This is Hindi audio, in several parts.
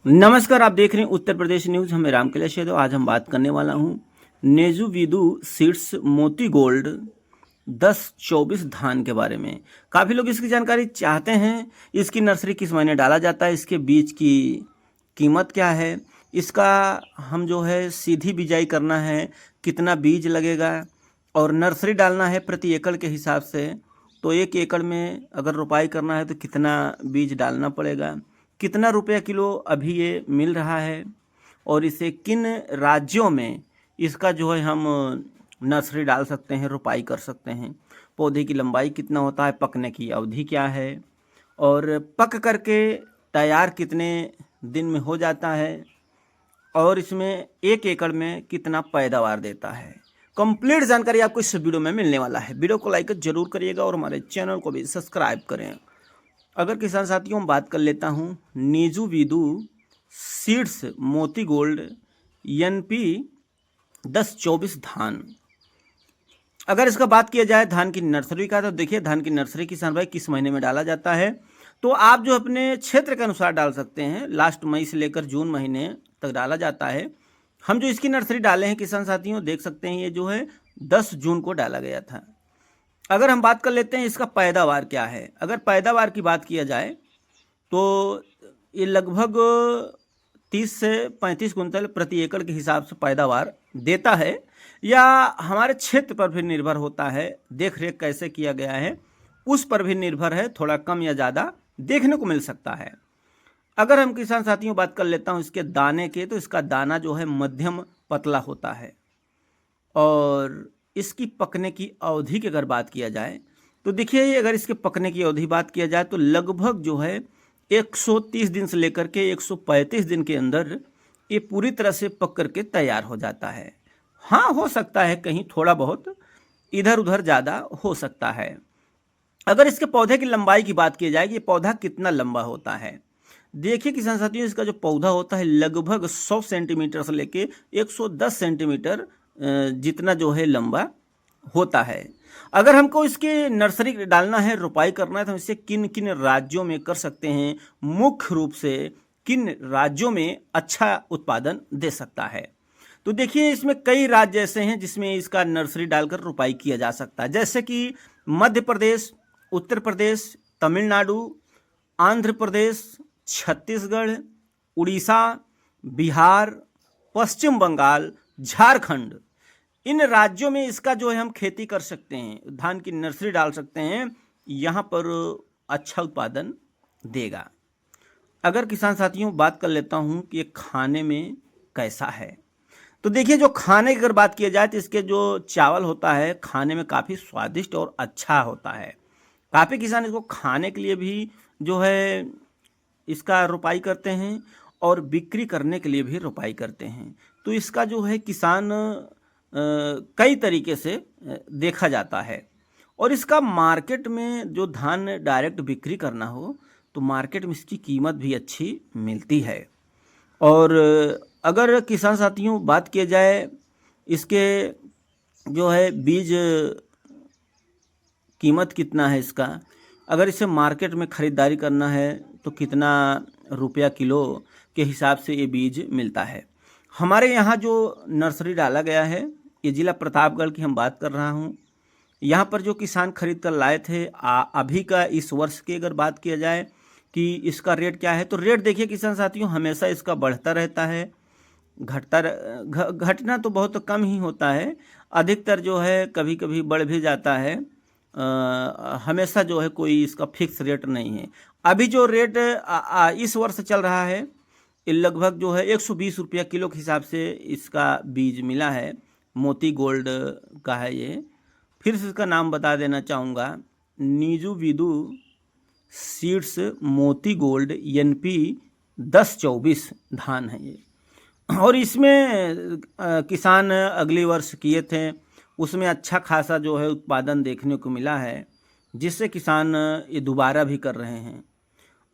नमस्कार, आप देख रहे हैं उत्तर प्रदेश न्यूज। हमें राम कैलाश यादव। आज हम बात करने वाला हूं नेजू विदु सीड्स मोती गोल्ड 10-24 धान के बारे में। काफ़ी लोग इसकी जानकारी चाहते हैं। इसकी नर्सरी किस महीने डाला जाता है, इसके बीज की कीमत क्या है, इसका हम जो है सीधी बिजाई करना है कितना बीज लगेगा, और नर्सरी डालना है प्रति एकड़ के हिसाब से तो 1 एकड़ में अगर रोपाई करना है तो कितना बीज डालना पड़ेगा, कितना रुपया किलो अभी ये मिल रहा है, और इसे किन राज्यों में इसका जो है हम नर्सरी डाल सकते हैं, रोपाई कर सकते हैं, पौधे की लंबाई कितना होता है, पकने की अवधि क्या है, और पक करके तैयार कितने दिन में हो जाता है, और इसमें 1 एकड़ में कितना पैदावार देता है। कंप्लीट जानकारी आपको इस वीडियो में मिलने वाला है। वीडियो को लाइक जरूर करिएगा और हमारे चैनल को भी सब्सक्राइब करें। अगर किसान साथियों बात कर लेता हूँ नेजू विदु सीड्स मोती गोल्ड NP 10-24 धान। अगर इसका बात किया जाए धान की नर्सरी का, तो देखिए धान की नर्सरी किसान भाई किस महीने में डाला जाता है, तो आप जो अपने क्षेत्र के अनुसार डाल सकते हैं। लास्ट मई से लेकर जून महीने तक डाला जाता है। हम जो इसकी नर्सरी डाले हैं किसान साथियों, देख सकते हैं ये जो है 10 जून को डाला गया था। अगर हम बात कर लेते हैं इसका पैदावार क्या है, अगर पैदावार की बात किया जाए तो ये लगभग 30 से 35 कुंतल प्रति एकड़ के हिसाब से पैदावार देता है, या हमारे क्षेत्र पर भी निर्भर होता है, देख रेख कैसे किया गया है उस पर भी निर्भर है, थोड़ा कम या ज़्यादा देखने को मिल सकता है। अगर हम किसान साथियों बात कर लेता हूँ इसके दाने के, तो इसका दाना जो है मध्यम पतला होता है, और इसकी पकने की अवधि की अगर बात किया जाए तो देखिए अगर इसके पकने की अवधि बात किया जाए तो लगभग जो है 130 दिन से लेकर के 135 दिन के अंदर ये पूरी तरह से पक करके तैयार हो जाता है। हाँ, हो सकता है कहीं थोड़ा बहुत इधर उधर ज़्यादा हो सकता है। अगर इसके पौधे की लंबाई की बात की जाए कि ये पौधा कितना लंबा होता है, देखिए किसान साथियों इसका जो पौधा होता है लगभग 100 सेंटीमीटर से लेके 110 सेंटीमीटर जितना जो है लंबा होता है। अगर हमको इसकी नर्सरी डालना है, रोपाई करना है, तो हम इसे किन किन राज्यों में कर सकते हैं, मुख्य रूप से किन राज्यों में अच्छा उत्पादन दे सकता है। तो देखिए इसमें कई राज्य ऐसे हैं जिसमें इसका नर्सरी डालकर रोपाई किया जा सकता है, जैसे कि मध्य प्रदेश, उत्तर प्रदेश, तमिलनाडु, आंध्र प्रदेश, छत्तीसगढ़, उड़ीसा, बिहार, पश्चिम बंगाल, झारखंड। इन राज्यों में इसका जो है हम खेती कर सकते हैं, धान की नर्सरी डाल सकते हैं, यहाँ पर अच्छा उत्पादन देगा। अगर किसान साथियों बात कर लेता हूँ कि ये खाने में कैसा है, तो देखिए जो खाने की अगर बात किया जाए तो इसके जो चावल होता है खाने में काफ़ी स्वादिष्ट और अच्छा होता है। काफ़ी किसान इसको खाने के लिए भी जो है इसका रोपाई करते हैं और बिक्री करने के लिए भी रोपाई करते हैं। तो इसका जो है किसान कई तरीके से देखा जाता है, और इसका मार्केट में जो धान डायरेक्ट बिक्री करना हो तो मार्केट में इसकी कीमत भी अच्छी मिलती है। और अगर किसान साथियों बात किया जाए इसके जो है बीज कीमत कितना है इसका, अगर इसे मार्केट में ख़रीदारी करना है तो कितना रुपया किलो के हिसाब से ये बीज मिलता है। हमारे यहाँ जो नर्सरी डाला गया है, ये ज़िला प्रतापगढ़ की हम बात कर रहा हूँ। यहाँ पर जो किसान खरीद कर लाए थे अभी का इस वर्ष की अगर बात किया जाए कि इसका रेट क्या है, तो रेट देखिए किसान साथियों हमेशा इसका बढ़ता रहता है, घटना तो बहुत कम ही होता है, अधिकतर जो है कभी कभी बढ़ भी जाता है। हमेशा जो है कोई इसका फिक्स रेट नहीं है। अभी जो रेट इस वर्ष चल रहा है ये लगभग जो है 120 रुपया किलो के हिसाब से इसका बीज मिला है। मोती गोल्ड का है ये। फिर से इसका नाम बता देना चाहूँगा, नेजू विदु सीड्स मोती गोल्ड NP 10-24 धान है ये। और इसमें किसान अगले वर्ष किए थे, उसमें अच्छा खासा जो है उत्पादन देखने को मिला है, जिससे किसान ये दोबारा भी कर रहे हैं।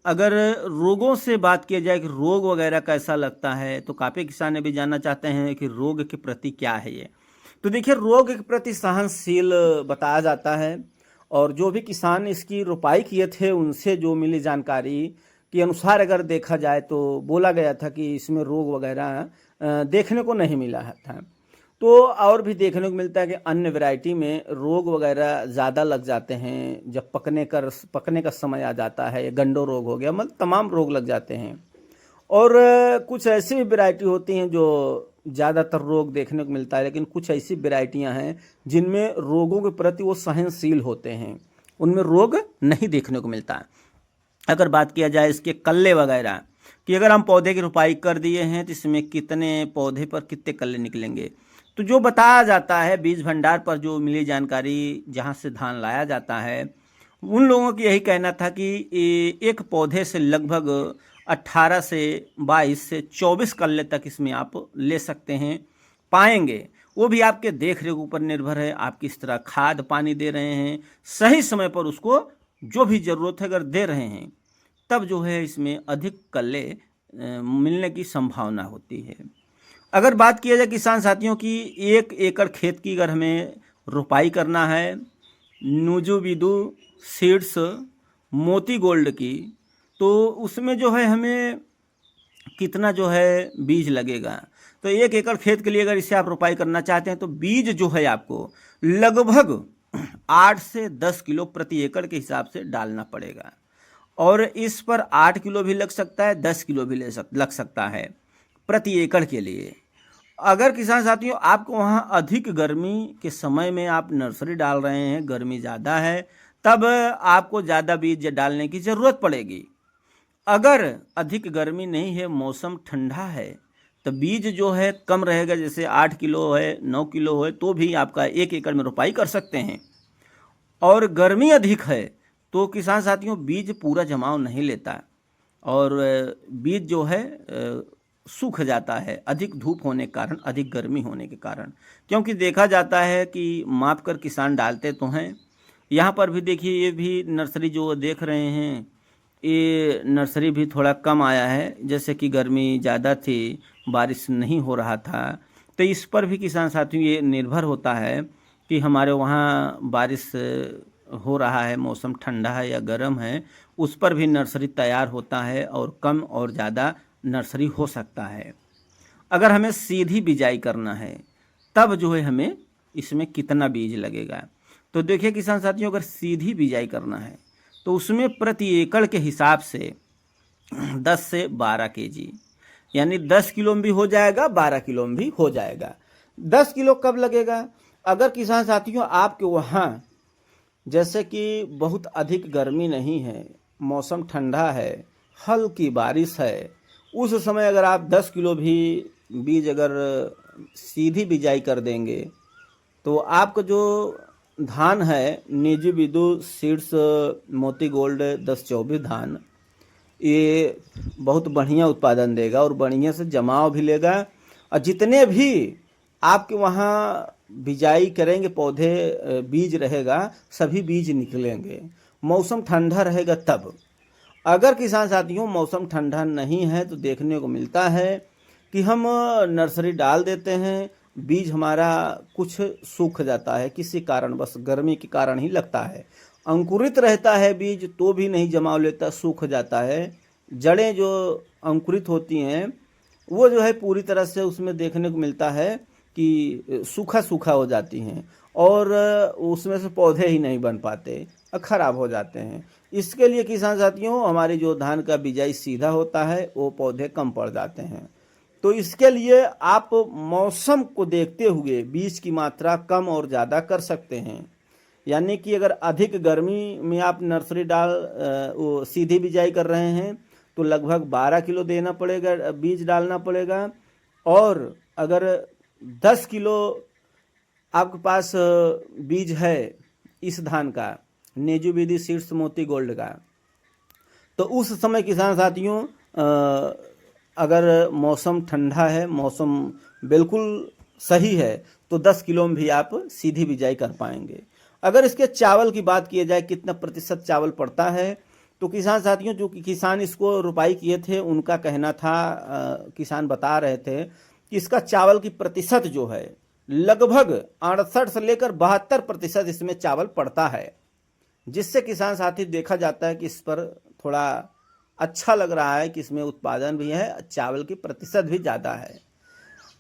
अगर रोगों से बात किया जाए कि रोग वगैरह कैसा लगता है, तो काफ़ी किसान भी जानना चाहते हैं कि रोग के प्रति क्या है ये। तो देखिए रोग के प्रति सहनशील बताया जाता है, और जो भी किसान इसकी रोपाई किए थे उनसे जो मिली जानकारी के अनुसार अगर देखा जाए तो बोला गया था कि इसमें रोग वगैरह देखने को नहीं मिला था। तो और भी देखने को मिलता है कि अन्य वैरायटी में रोग वगैरह ज़्यादा लग जाते हैं जब पकने का समय आ जाता है। गंडो रोग हो गया, मतलब तमाम रोग लग जाते हैं। और कुछ ऐसी भी वैरायटी होती हैं जो ज़्यादातर रोग देखने को मिलता है, लेकिन कुछ ऐसी वैरायटियां हैं जिनमें रोगों के प्रति वो सहनशील होते हैं, उनमें रोग नहीं देखने को मिलता। अगर बात किया जाए इसके कल्ले वगैरह कि अगर हम पौधे की रोपाई कर दिए हैं तो इसमें कितने पौधे पर कितने कल्ले निकलेंगे, तो जो बताया जाता है बीज भंडार पर जो मिली जानकारी, जहाँ से धान लाया जाता है, उन लोगों की यही कहना था कि एक पौधे से लगभग 18 से 22 से 24 कल्ले तक इसमें आप ले सकते हैं, पाएंगे। वो भी आपके देख रेख ऊपर निर्भर है, आप किस तरह खाद पानी दे रहे हैं, सही समय पर उसको जो भी ज़रूरत है अगर दे रहे हैं, तब जो है इसमें अधिक कल्ले मिलने की संभावना होती है। अगर बात किया जाए किसान साथियों की 1 एकड़ खेत की अगर हमें रोपाई करना है नूजूवीदू सीड्स मोती गोल्ड की, तो उसमें जो है हमें कितना जो है बीज लगेगा। तो 1 एकड़ खेत के लिए अगर इसे आप रोपाई करना चाहते हैं तो बीज जो है आपको लगभग 8 से 10 किलो प्रति एकड़ के हिसाब से डालना पड़ेगा। और इस पर 8 किलो भी लग सकता है, 10 किलो भी लग सकता है प्रति एकड़ के लिए। अगर किसान साथियों आपको वहाँ अधिक गर्मी के समय में आप नर्सरी डाल रहे हैं, गर्मी ज़्यादा है, तब आपको ज़्यादा बीज डालने की ज़रूरत पड़ेगी। अगर अधिक गर्मी नहीं है, मौसम ठंडा है, तो बीज जो है कम रहेगा, जैसे 8 किलो है, 9 किलो है, तो भी आपका 1 एकड़ में रोपाई कर सकते हैं। और गर्मी अधिक है तो किसान साथियों बीज पूरा जमाव नहीं लेता और बीज जो है सूख जाता है, अधिक धूप होने के कारण, अधिक गर्मी होने के कारण। क्योंकि देखा जाता है कि माप कर किसान डालते तो हैं। यहाँ पर भी देखिए, ये भी नर्सरी जो देख रहे हैं, ये नर्सरी भी थोड़ा कम आया है, जैसे कि गर्मी ज़्यादा थी, बारिश नहीं हो रहा था। तो इस पर भी किसान साथियों ये निर्भर होता है कि हमारे वहाँ बारिश हो रहा है, मौसम ठंडा है या गर्म है, उस पर भी नर्सरी तैयार होता है और कम और ज़्यादा नर्सरी हो सकता है। अगर हमें सीधी बिजाई करना है तब जो है हमें इसमें कितना बीज लगेगा, तो देखिए किसान साथियों, अगर सीधी बिजाई करना है तो उसमें प्रति एकड़ के हिसाब से 10 से 12 केजी, यानी 10 किलो में भी हो जाएगा, 12 किलो में भी हो जाएगा। 10 किलो कब लगेगा? अगर किसान साथियों आपके वहाँ जैसे कि बहुत अधिक गर्मी नहीं है, मौसम ठंडा है, हल्की बारिश है, उस समय अगर आप 10 किलो भी बीज अगर सीधी बिजाई कर देंगे तो आपका जो धान है नूजूवीदू सीड्स मोती गोल्ड 1024 धान, ये बहुत बढ़िया उत्पादन देगा और बढ़िया से जमाव भी लेगा। और जितने भी आपके वहाँ बिजाई करेंगे पौधे, बीज रहेगा, सभी बीज निकलेंगे। मौसम ठंडा रहेगा तब। अगर किसान साथियों मौसम ठंडा नहीं है तो देखने को मिलता है कि हम नर्सरी डाल देते हैं, बीज हमारा कुछ सूख जाता है, किसी कारण, बस गर्मी के कारण ही लगता है। अंकुरित रहता है बीज तो भी नहीं जमाव लेता, सूख जाता है। जड़ें जो अंकुरित होती हैं वो जो है पूरी तरह से उसमें देखने को मिलता है कि सूखा सूखा हो जाती हैं और उसमें से पौधे ही नहीं बन पाते, खराब हो जाते हैं। इसके लिए किसान साथियों हमारी जो धान का बिजाई सीधा होता है वो पौधे कम पड़ जाते हैं। तो इसके लिए आप मौसम को देखते हुए बीज की मात्रा कम और ज़्यादा कर सकते हैं। यानी कि अगर अधिक गर्मी में आप नर्सरी वो सीधी बिजाई कर रहे हैं तो लगभग 12 किलो देना पड़ेगा, बीज डालना पड़ेगा। और अगर 10 किलो आपके पास बीज है इस धान का नूजूवीदू सीड्स मोती गोल्ड का, तो उस समय किसान साथियों अगर मौसम ठंडा है, मौसम बिल्कुल सही है, तो 10 किलो में भी आप सीधी बिजाई कर पाएंगे। अगर इसके चावल की बात की जाए कितना प्रतिशत चावल पड़ता है, तो किसान साथियों जो किसान इसको रोपाई किए थे उनका कहना था, किसान बता रहे थे कि इसका चावल की प्रतिशत जो है लगभग 68 से लेकर 72% इसमें चावल पड़ता है, जिससे किसान साथी देखा जाता है कि इस पर थोड़ा अच्छा लग रहा है कि इसमें उत्पादन भी है, चावल की प्रतिशत भी ज़्यादा है।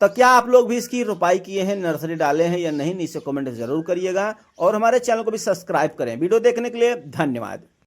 तो क्या आप लोग भी इसकी रोपाई किए हैं, नर्सरी डाले हैं या नहीं, नीचे कमेंट जरूर करिएगा और हमारे चैनल को भी सब्सक्राइब करें। वीडियो देखने के लिए धन्यवाद।